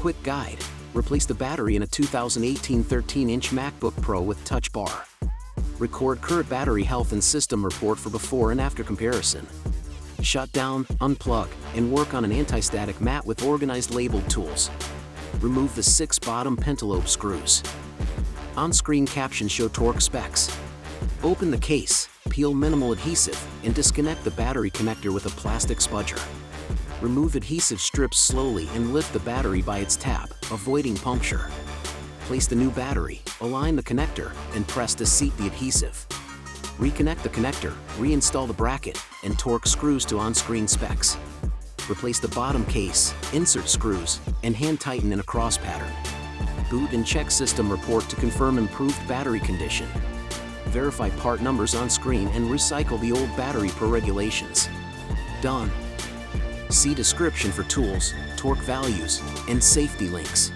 Quick guide. Replace the battery in a 2018 13-inch MacBook Pro with Touch Bar. Record current battery health and system report for before and after comparison. Shut down, unplug, and work on an anti-static mat with organized labeled tools. Remove the 6 bottom pentalobe screws. On-screen captions show torque specs. Open the case, peel minimal adhesive, and disconnect the battery connector with a plastic spudger. Remove adhesive strips slowly and lift the battery by its tab, avoiding puncture. Place the new battery, align the connector, and press to seat the adhesive. Reconnect the connector, reinstall the bracket, and torque screws to on-screen specs. Replace the bottom case, insert screws, and hand tighten in a cross pattern. Boot and check system report to confirm improved battery condition. Verify part numbers on screen and recycle the old battery per regulations. Done. See description for tools, torque values, and safety links.